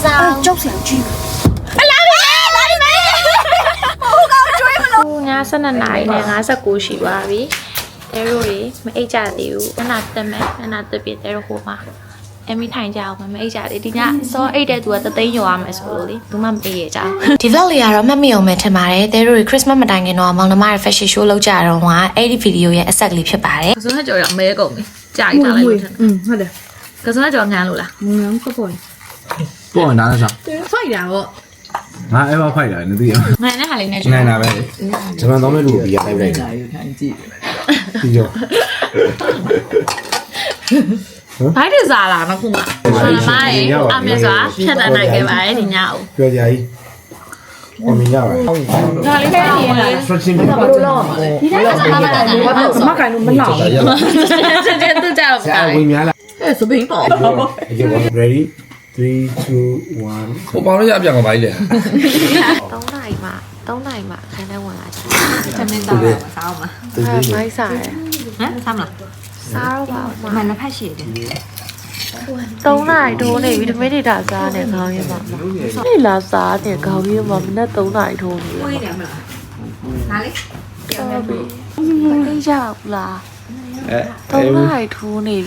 sao chốc xẻo chim Nga sân là này nè ngã sa cú xỉ ba bí thế rồi mấy trả tiểu nó là tầm nó là特别thế rồi mà em đi thành chào mà mấy trả đi nhá so ấy đây tụi tao thấy nhiều à mày số đi tụi mình bây giờ chàoဒီ vlog လေးကတော့မမေကိုမဲ့ထင်ပါတယ်တဲတို့ Christmas မတိုင်ခင်တော့မောင်နှမရဲ့ fashion show လုပ်ကြတော့မှာအဲ့ဒီ video ရဲ့အဆက်လေးဖြစ်ပါတယ် cái số nó cho mấy cậu trả ít lại luônဟုတ်တယ် cái số nó cho ngàn luôn là ငန်းကပေါ် ပို့ဝင်တာလားစား ဖိုက်တာပေါ့ ငါအဲ့ဘာဖိုက်တာလဲသိရ ngàn nó hả lên này နိုင်တာပဲဂျပန်တော့မဲ့လူပြီးရလိုက်လိုက်ပြီးရော phải được giả là nó không ạ mai à mẹ xóa thật là này cái bài thì nhau ပြောကြကြီးဟောမင်းရပါ rồi lên cái gì này stretching ပြပါ ဒီတိုင်းကစားမှာတယ် မကင်လို့မလောက် 这都叫 ဆရာဝင်များလား အဲ့ဆိုဘင်းပေါ့ ready 3 2 1 ဟိုပေါင်းလို့ရပြန်ကပါကြီးလေ tống này mà khai đang ngoài lại cho nên tao là sao mà mấy xài hả sao là sao bảo mà nó phát triển tống này đồ này vì mấy đi đả ra này cao như mà đây là giá này cao như mà mình đã tống này đồ quay đẹp mà Alex cái chào là tống này đồ này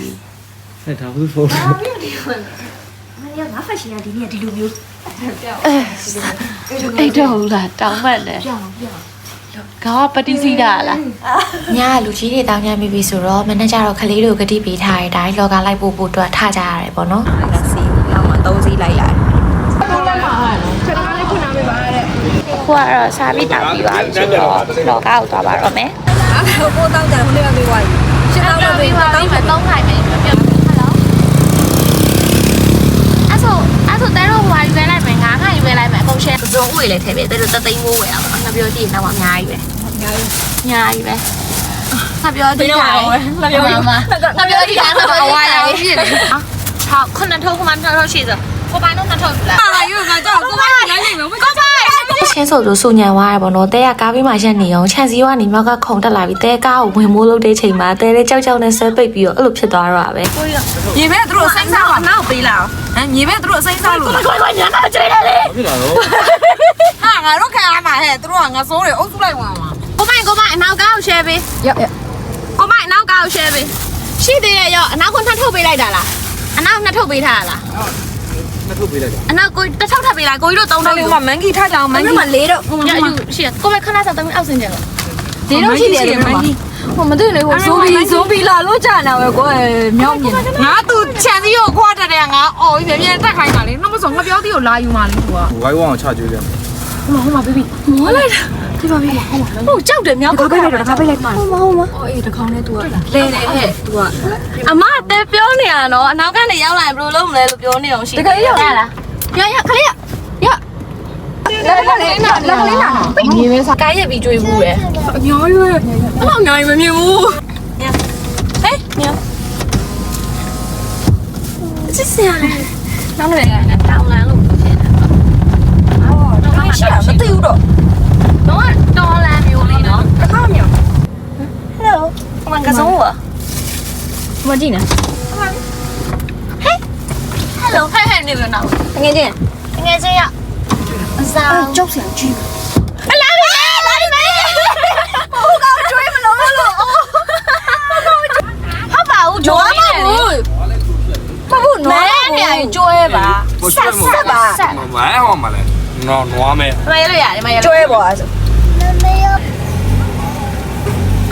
အဲ့ဒါဘူးဖို့ nó phát triển đi nè đi lưu lưu đây đâu là trắng mận này có bắt đi gì đã là ညလူကြီးတွေတောင်းကြမိပြီဆိုတော့မနေ့ကျတော့ခလေးတွေကိုဂတိပေးထားတဲ့အတိုင်းလောကလိုက်ဖို့အတွက်ထကြရတယ်ပေါ့နော် xì lòng mà tâu gì lại lại qua rồi sao biết tạo bị vào chứ đó cao tòa bà rồi mẹ cô tao chạy không đi vào bị quay chứ tao mà bị tao phải tông này mày tụi tay đâu ngoài về lại mày ngán hay về lại mẹ không xe rồi ui lại thế về tay được ta tay mua vậy à nó biểu gì nào mà nhai về nhai về nó biểu gì nhai nó biểu gì nhai nó bảo ngoài là cái gì đấy họ không nên thôi không ăn thôi chị rồi cô bán nó thôi là cô bán nói gì mà không có ချင်းဆိုသူစူညံသွားတယ်ပေါ့နော်တဲကကားပေးမှရက်နေအောင်ခြံစည်းဝါနေမြောက်ကခုံတက်လာပြီးတဲကားကိုဝင်မိုးလုပ်တဲ့ချိန်မှာတဲလေးကြောက်ကြောက်နဲ့ဆွဲပိတ်ပြီးတော့အဲ့လိုဖြစ်သွားတော့တာပဲ ညီမဲသူတို့စိတ်ဆောက်အောင်နောက်ပေးလာဟမ်ညီမဲသူတို့စိတ်ဆောက်လို့ကိုညနာကျွေးတယ်လေ ဖြစ်လာတော့ ဟာငါတို့ခံရမှာဟဲ့သူတို့ကငါစိုးတယ်အုပ်စုလိုက်ဝင်မှာကိုမိုင်နောက်ကောက် share ပေးကိုမိုင်နောက်ကောက် share ပေးရှိသေးရဲ့ရောအနောက်ကိုနှစ်ထုတ်ပေးလိုက်တာလားအနောက်နှစ်ထုတ်ပေးထားတာလား နှစ်ထုတ်ပေးလိုက်တာ အနောက်ကိုတစ်ထုတ်ထပ်ပေးလိုက်ကိုကြီးတို့သုံးထုတ်ယူမှာမန်ကီထားကြအောင်မန်ကီမှာ၄တော့ဟိုမှာရှိရကိုမိုင်ခဏစားသမီးအောက်စင်တယ်ဒီတော့ရှိတယ်မန်ကီဟိုမသိနေဟိုဇိုဘီလာလို့ကြာနေပဲကိုမြောက်မြင်ငါသူခြံစည်းကိုခွာတက်တယ်ငါအော်ပြီးပြန်တက်ခိုင်းတာလေနှမစုံငါပြောသေးကိုလာယူမှာလေသူက ဝိုင်းဝအောင်ချကျွေးတယ် ဟိုမှာဘေဘီမောလိုက်တာဒီပါပြီဟိုကြောက်တယ်မြောက်ကိုပေးလိုက်တော့ဒါပေးလိုက်မှာဟိုမှာအေးတခေါင်းနဲ့ तू ကလဲတယ်ဟဲ့ तू ကအမအသေးပြောနေရနော်အနောက်ကနေရောက်လာရင်ဘယ်လိုလုပ်မလဲလို့ပြောနေအောင်ရှိတကယ်ရောက်လာလားရခလေးရလက်လေးနာညီမဲစားကိုင်းရပြီးကြွေးဘူးပဲအများကြီးပဲအဲ့လိုအများကြီးမမြင်ဘူးဟဲ့ညစစ်စရာနောက်လည်းတောင်းလန်းလို့ဖြစ်နေတာအော်တော့ရှိရမသိဘူးတော့တော့တော်လန်းမျိုးလေးနော်တစ်ခါမျိုး Hello 我们干什么？我们进来。嘿，Hello，嘿嘿，那边呢？听见？听见呀？啥？chốc xẻo chim 来你没？我搞追不了了。他把我追嘛不？他不拿你追吧？杀吧？မဝိုင်းအောင်မလဲနော်နွားမဲ 没了呀，你没追不？没有。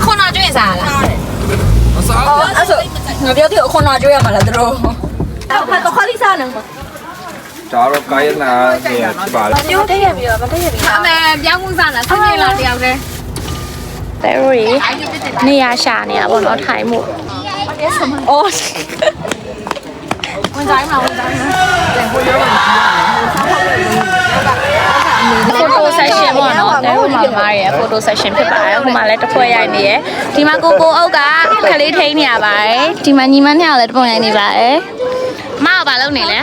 ခုနကျွေးစားလား မစား အော်အဲ့ဆိုငါပြောသေးခုနကျွေးရမှာလားသူတို့အဲ့တော့ခါလေးစားနေမှာ ဒါတော့ကာယနာနေဖြစ်ပါလေ ပြောတည့်ရပြီမတည့်ရပြီအမေပြောင်းမှုစားလားဆင်းနေလားတယောက်တည်း တဲရိုးနေရရှာနေရပေါ့နော်ထိုင်မှုအော် ဝင်တိုင်းမှာဝင်တိုင်းမှာပြန်ကိုရောဝင်ဖိုတိုဆက်ရှင်ပေါ့နော်တဲရိုးမှာမားရဲ့ဖိုတိုဆက်ရှင်ဖြစ်ပါတယ်ဟိုမှာလည်းတစ်ဖွဲ့ရိုက်နေရယ်ဒီမှာကိုအုပ်ကခလေးထိန်းနေရပါတယ်ဒီမှာညီမနှစ်ယောက်လည်းတပုံရိုက်နေပါတယ်မကဘာလုပ်နေလဲ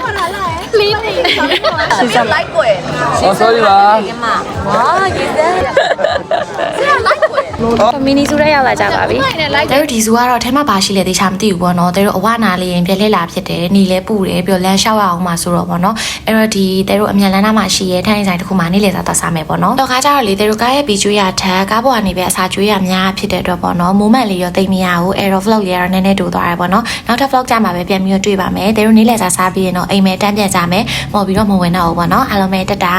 လင်းနေ是叫来鬼， ဟော sorry ပါ 嘛，哇，你这，是要来鬼。မီနီဇူရဲရောက်လာကြပါပြီ လိုက် တဲတို့ဒီဇူကတော့ထဲမှာဘာရှိလဲတေချာမသိဘူးပေါ့နော်တဲတို့အဝနာလေးရင်ပြက်လက်လာဖြစ်တယ်နေလဲပူတယ်ပြီးတော့လမ်းလျှောက်ရအောင်မှာဆိုတော့ပေါ့နော်အဲ့တော့ဒီတဲတို့အမြန်လန်းနာမှာရှိရဲထိုင်းဆိုင်တစ်ခုမှာနေလေသာသွားစားမယ်ပေါ့နော်တော့ခါကျတော့လေတဲတို့ကားရဲ့ပြီးကျွေးရထက်ကားပေါ်ကနေပဲအစာကျွေးရများဖြစ်တဲ့အတွက်ပေါ့နော်မိုးမှန်လေးရောတိတ်မရဘူးအဲ့တော့ vlog လေးကတော့နည်းနည်းတူသွားရပေါ့နော်နောက်ထပ် vlog ကြမှာပဲပြန်ပြီးတော့တွေ့ပါမယ်တဲတို့နေလေသာစားပြီးရင်တော့အိမ်မဲတန်းပြန်ကြမယ်မော်ပြီးတော့မဝင်တော့ဘူးပေါ့နော်အားလုံးပဲတက်တာ